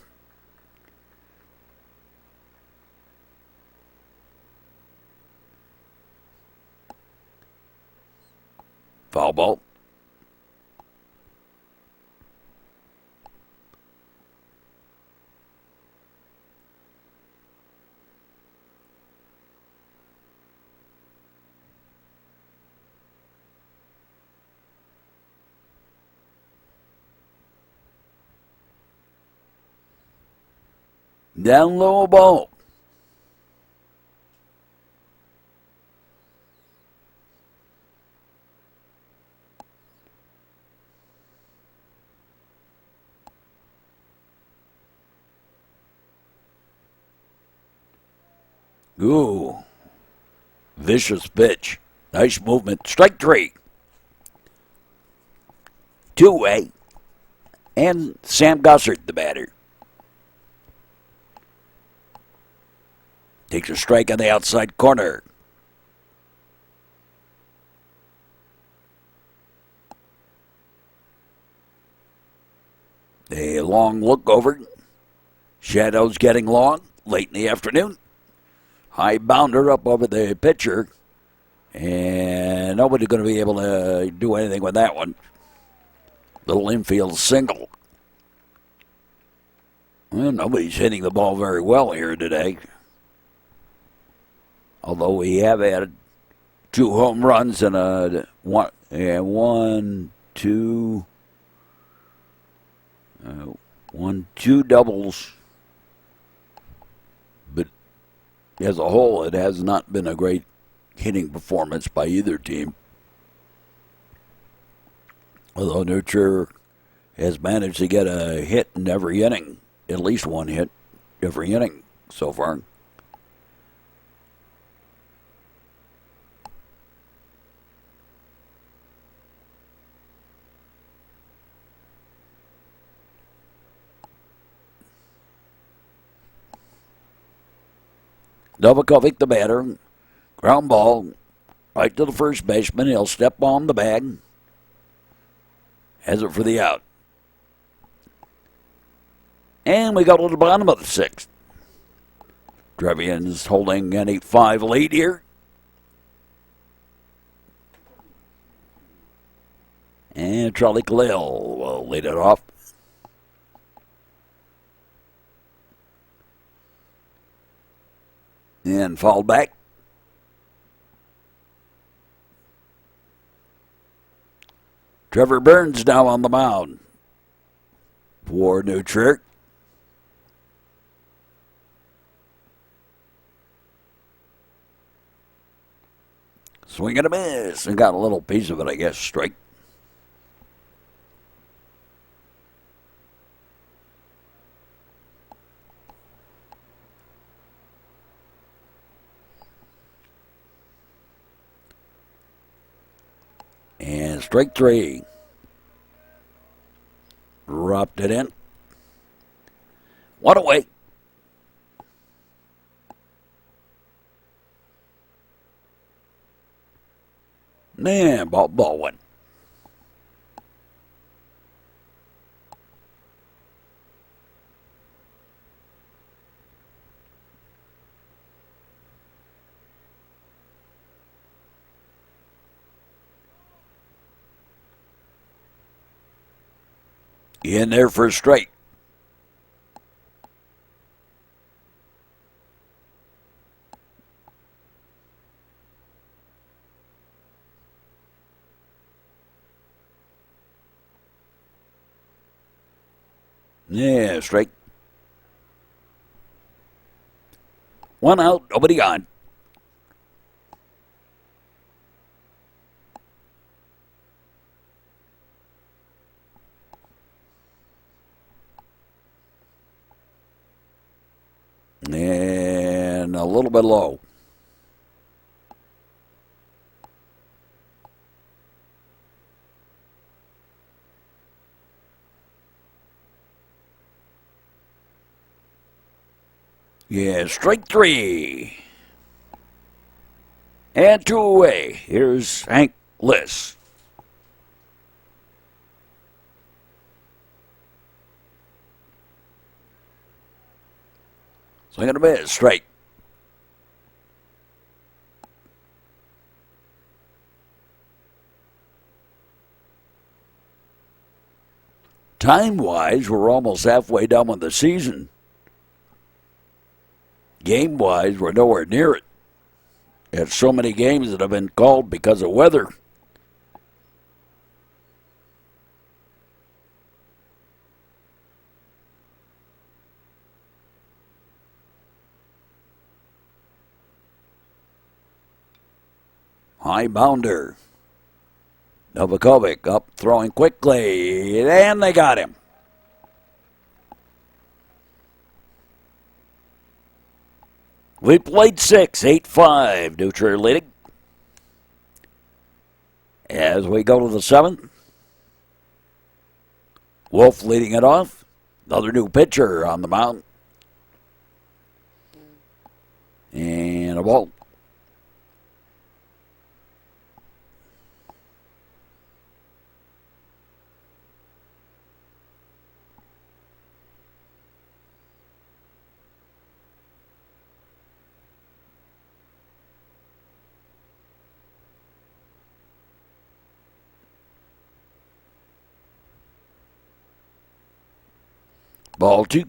Foul ball. Down low ball. Ooh. Vicious pitch. Nice movement. Strike 3. 2-way. And Sam Gossard, the batter. Takes a strike on the outside corner. A long look over. Shadows getting long late in the afternoon. High bounder up over the pitcher. And nobody's going to be able to do anything with that one. Little infield single. Well, nobody's hitting the ball very well here today. Although we have had 2 home runs and two doubles. But as a whole, it has not been a great hitting performance by either team. Although Trier has managed to get a hit in every inning, at least one hit every inning so far. Novakovic, the batter. Ground ball right to the first baseman. He'll step on the bag. Has it for the out. And we go to the bottom of the 6th. Trevians holding an 8-5 lead here. And Charlie Khalil will lead it off. And fouled back. Trevor Burns now on the mound for Trier. Swing and a miss. And got a little piece of it, I guess, strike. And strike three. Dropped it in. One away. Man, ball one. In there for a strike. Yeah, strike. One out, nobody on. And a little bit low. Yeah, strike three. And two away. Here's Hank Liss. Swing and a miss, strike. Time-wise, we're almost halfway done with the season. Game-wise, we're nowhere near it. There's so many games that have been called because of weather. High bounder. Novakovic up, throwing quickly, and they got him. We played 6, 8-5, New Trier leading. As we go to the 7th, Wolf leading it off. Another new pitcher on the mound. And a ball. Ball two.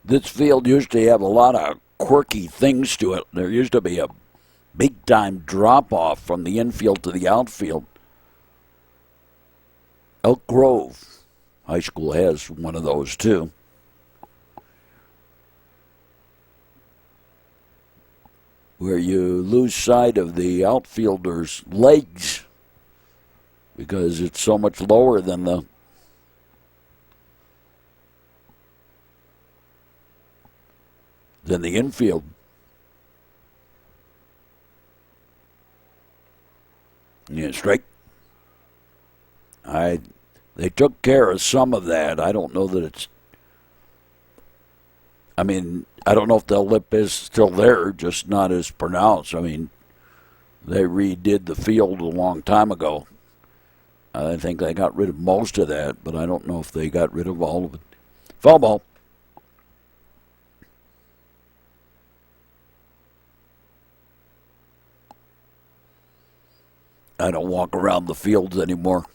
This field used to have a lot of quirky things to it. There used to be a big-time drop-off from the infield to the outfield. Elk Grove High School has one of those, too. Where you lose sight of the outfielder's legs because it's so much lower than the infield. Yeah, strike. They took care of some of that. I don't know that it's. I mean, I don't know if the lip is still there, just not as pronounced. I mean, they redid the field a long time ago. I think they got rid of most of that, but I don't know if they got rid of all of it. Foul ball. I don't walk around the fields anymore.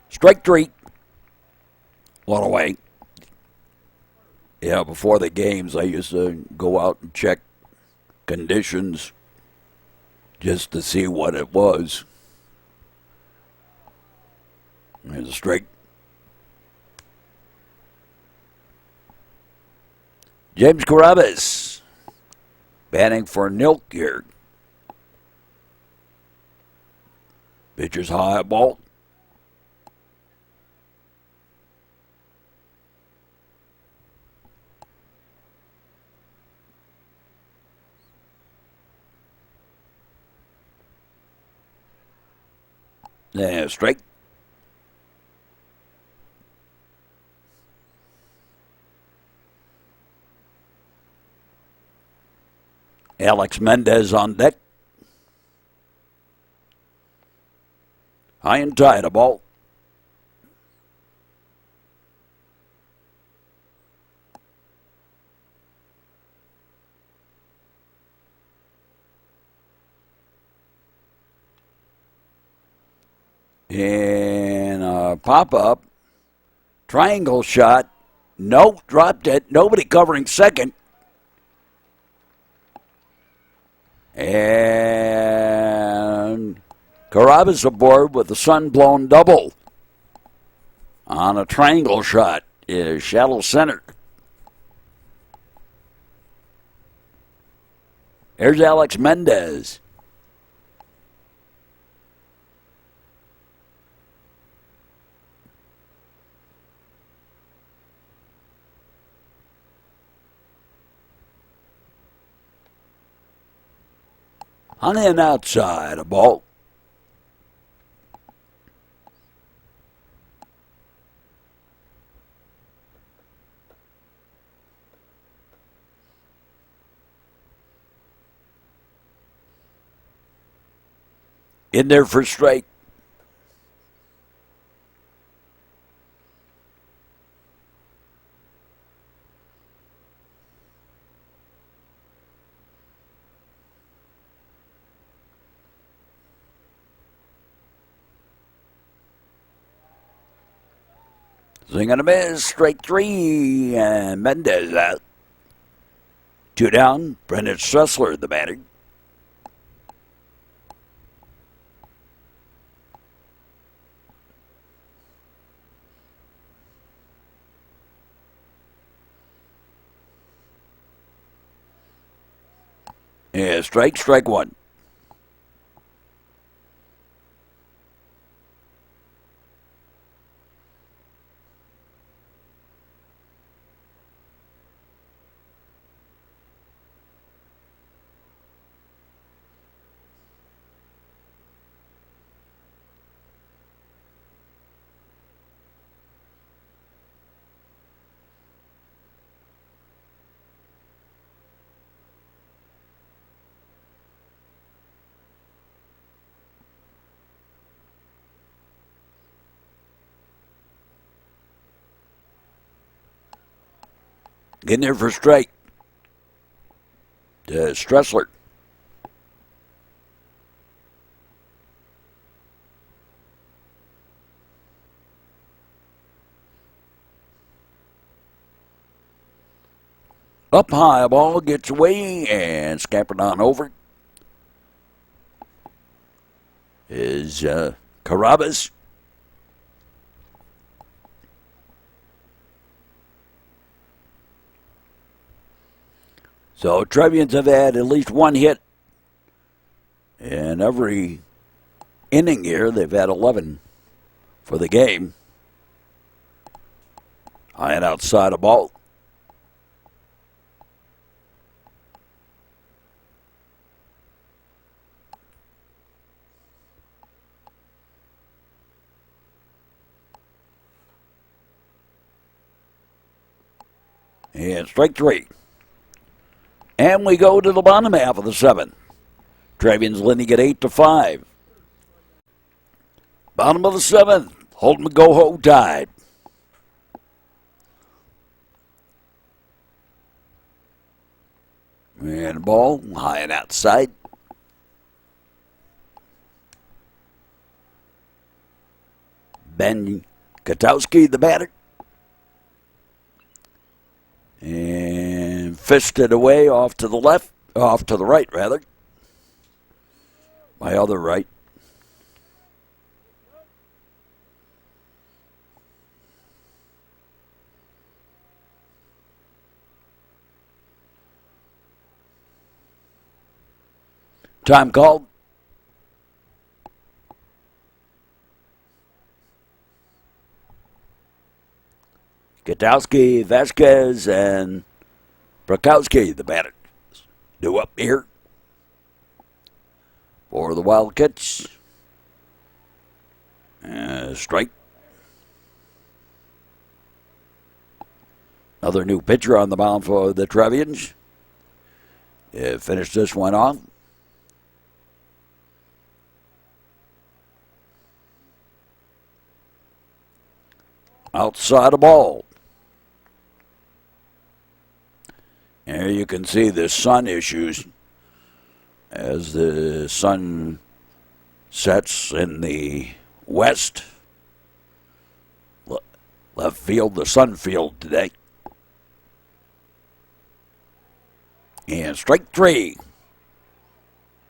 Strike three. One away. Yeah, before the games, I used to go out and check conditions just to see what it was. There's a strike. James Carabas batting for Nilk here. Pitcher's high ball. Then strike. Alex Mendez on deck. High and tight, a ball. And a pop-up. Triangle shot. No, dropped it. Nobody covering second. And Carabas aboard with the sun-blown double on a triangle shot. Is shallow center. Here's Alex Mendez. On and outside, a ball. In there for strike. Swing and a miss, strike three, and Mendez out. Two down, Brendan Stressler, the batter. Yeah, strike one. In there for strike. Stressler. Up high, a ball gets away and scampered on over. Is Carabas. So Trevians have had at least one hit in every inning here. They've had 11 for the game. High and outside a ball. And strike three. And we go to the bottom half of the seventh. Trevians leading at 8-5. Bottom of the seventh. Holden Go-Ho tied. And the ball high and outside. Ben Katowski, the batter. And fisted away off to the left, off to the right, rather. My other right. Time called. Gutowski, Vasquez, and Brakowski, the batter. Due up here for the Wildkits. Strike. Another new pitcher on the mound for the Trevians. Finish this one off. Outside the ball. Here you can see the sun issues as the sun sets in the west. Left field, the sun field today. And strike three.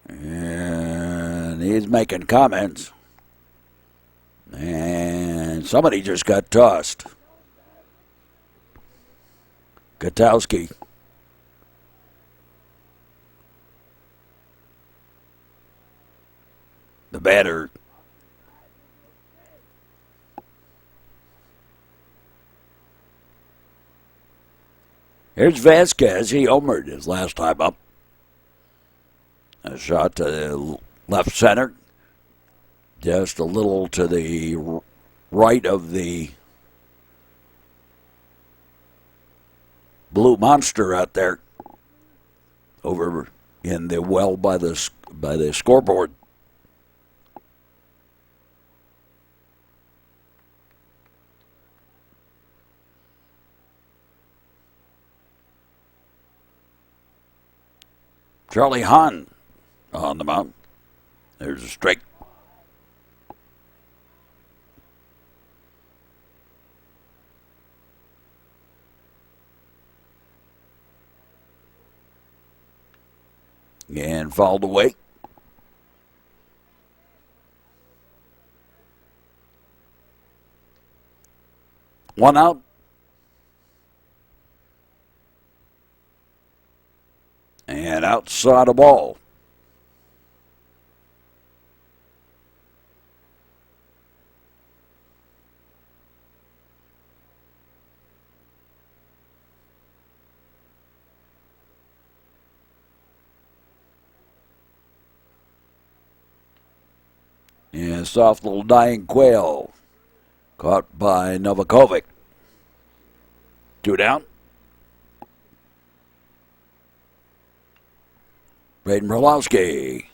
And he's making comments. And somebody just got tossed. Gutowski. The batter. Here's Vasquez. He homered his last time up. A shot to left center. Just a little to the right of the blue monster out there. Over in the well by the scoreboard. Charlie Hahn on the mound. There's a strike. And fouled away. One out. And outside the ball. And soft little dying quail caught by Novakovic. Two down. Braden Brolowski.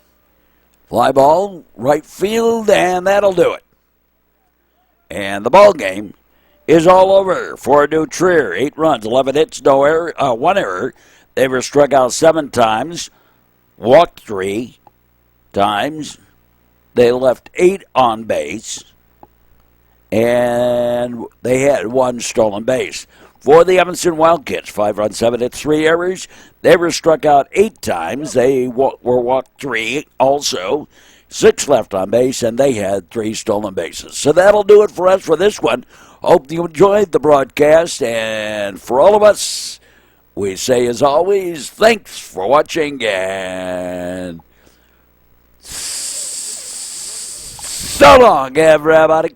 Fly ball, right field, and that'll do it. And the ball game is all over for New Trier. 8 runs, 11 hits, no error, 1 error. They were struck out 7 times, walked 3 times. They left 8 on base, and they had 1 stolen base. For the Evanston Wildkits, 5 runs, 7 hits, 3 errors. They were struck out 8 times. They were walked 3 also. 6 left on base, and they had 3 stolen bases. So that'll do it for us for this one. Hope you enjoyed the broadcast, and for all of us, we say as always, thanks for watching, and so long, everybody.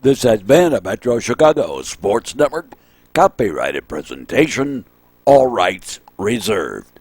This has been a Metro Chicago Sports Network copyrighted presentation, all rights reserved.